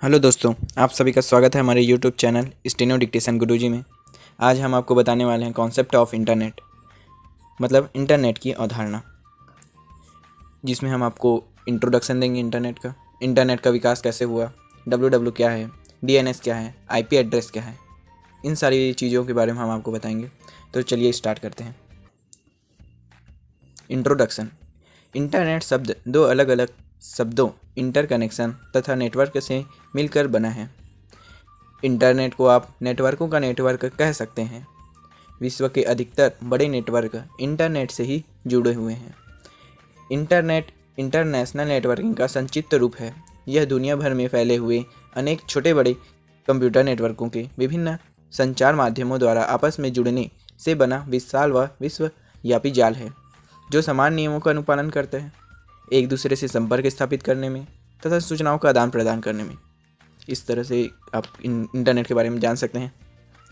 Hello दोस्तों, आप सभी का स्वागत है हमारे यूट्यूब चैनल स्टेनो डिक्टेशन गुरुजी में। आज हम आपको बताने वाले हैं कॉन्सेप्ट ऑफ इंटरनेट, मतलब इंटरनेट की अवधारणा, जिसमें हम आपको इंट्रोडक्शन देंगे इंटरनेट का विकास कैसे हुआ, डब्ल्यू क्या है, DNS क्या है, IP एड्रेस क्या है, इन सारी चीज़ों के बारे में हम आपको बताएंगे। तो चलिए स्टार्ट करते हैं। इंट्रोडक्शन। इंटरनेट शब्द दो अलग अलग शब्दों इंटरकनेक्शन तथा नेटवर्क से मिलकर बना है। इंटरनेट को आप नेटवर्कों का नेटवर्क कह सकते हैं। विश्व के अधिकतर बड़े नेटवर्क इंटरनेट से ही जुड़े हुए हैं। इंटरनेट इंटरनेशनल नेटवर्किंग का संक्षिप्त रूप है। यह दुनिया भर में फैले हुए अनेक छोटे बड़े कंप्यूटर नेटवर्कों के विभिन्न संचार माध्यमों द्वारा आपस में जुड़ने से बना विशाल व विश्वव्यापी जाल है, जो समान नियमों का अनुपालन करते हैं, एक दूसरे से संपर्क स्थापित करने में तथा सूचनाओं का आदान प्रदान करने में। इस तरह से आप इंटरनेट के बारे में जान सकते हैं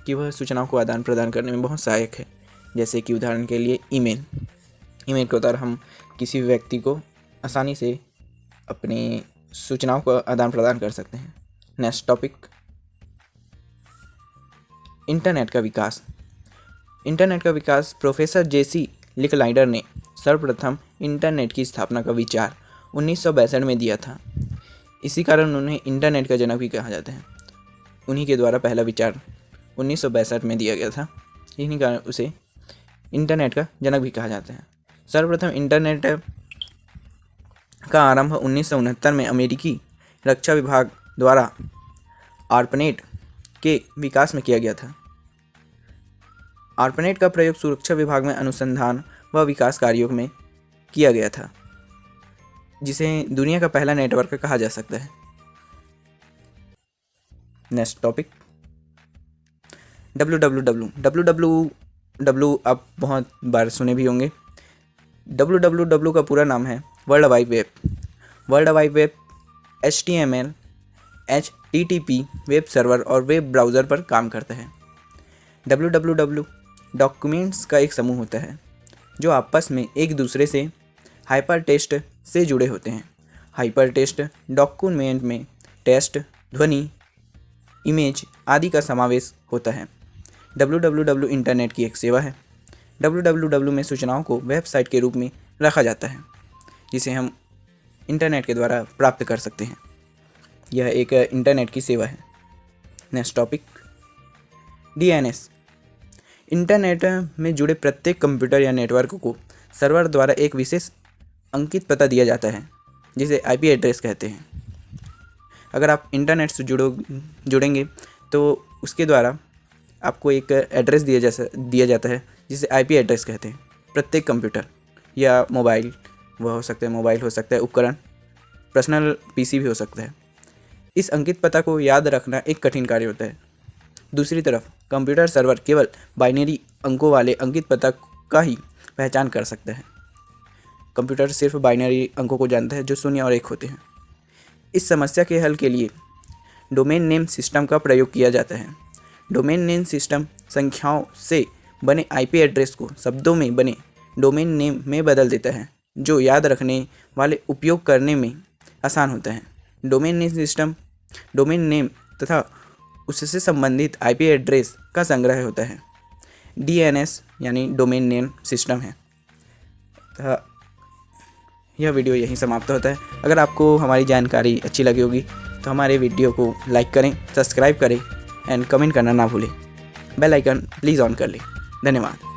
कि वह सूचनाओं को आदान प्रदान करने में बहुत सहायक है। जैसे कि उदाहरण के लिए ईमेल के द्वारा हम किसी भी व्यक्ति को आसानी से अपनी सूचनाओं का आदान प्रदान कर सकते हैं। नेक्स्ट टॉपिक, इंटरनेट का विकास प्रोफेसर JC लिकलाइडर ने सर्वप्रथम इंटरनेट की स्थापना का विचार 1962 में दिया था। इसी कारण उन्हें इंटरनेट का जनक भी कहा जाता है। उन्हीं के द्वारा पहला विचार 1962 में दिया गया था, इन्हीं कारण उसे इंटरनेट का जनक भी कहा जाता है। सर्वप्रथम इंटरनेट का आरंभ 1969 में अमेरिकी रक्षा विभाग द्वारा ARPANET के विकास में किया गया था। ARPANET का प्रयोग सुरक्षा विभाग में अनुसंधान व विकास कार्यों में किया गया था, जिसे दुनिया का पहला नेटवर्क कहा जा सकता है। नेक्स्ट टॉपिक, www आप बहुत बार सुने भी होंगे। www का पूरा नाम है world wide web HTML HTTP web server और वेब ब्राउज़र पर काम करता है। www डॉक्यूमेंट्स का एक समूह होता है जो आपस में एक दूसरे से हाइपरटेक्स्ट से जुड़े होते हैं। हाइपरटेक्स्ट डॉक्यूमेंट में टेक्स्ट, ध्वनि, इमेज आदि का समावेश होता है। www इंटरनेट की एक सेवा है। www में सूचनाओं को वेबसाइट के रूप में रखा जाता है, जिसे हम इंटरनेट के द्वारा प्राप्त कर सकते हैं। यह एक इंटरनेट की सेवा है। Next topic, DNS। इंटरनेट में जुड़े प्रत्येक कंप्यूटर या नेटवर्क को सर्वर द्वारा एक विशेष अंकित पता दिया जाता है, जिसे IP एड्रेस कहते हैं। अगर आप इंटरनेट से जुड़ेंगे तो उसके द्वारा आपको एक एड्रेस दिया जाता है, जिसे IP एड्रेस कहते हैं। प्रत्येक कंप्यूटर या मोबाइल हो सकता है, उपकरण, पर्सनल PC भी हो सकता है। इस अंकित पता को याद रखना एक कठिन कार्य होता है। दूसरी तरफ कंप्यूटर सर्वर केवल बाइनरी अंकों वाले अंकित पता का ही पहचान कर सकता है। कंप्यूटर सिर्फ बाइनरी अंकों को जानता है, जो 0 और 1 होते हैं। इस समस्या के हल के लिए डोमेन नेम सिस्टम का प्रयोग किया जाता है। डोमेन नेम सिस्टम संख्याओं से बने IP एड्रेस को शब्दों में बने डोमेन नेम में बदल देता है, जो याद रखने वाले उपयोग करने में आसान होता है। Domain name system domain name तथा उससे संबंधित IP एड्रेस का संग्रह होता है। DNS यानी डोमेन नेम सिस्टम है। यह वीडियो यहीं समाप्त होता है। अगर आपको हमारी जानकारी अच्छी लगी होगी तो हमारे वीडियो को लाइक करें, सब्सक्राइब करें एंड कमेंट करना ना भूलें। बेल आइकन प्लीज़ ऑन कर लें। धन्यवाद।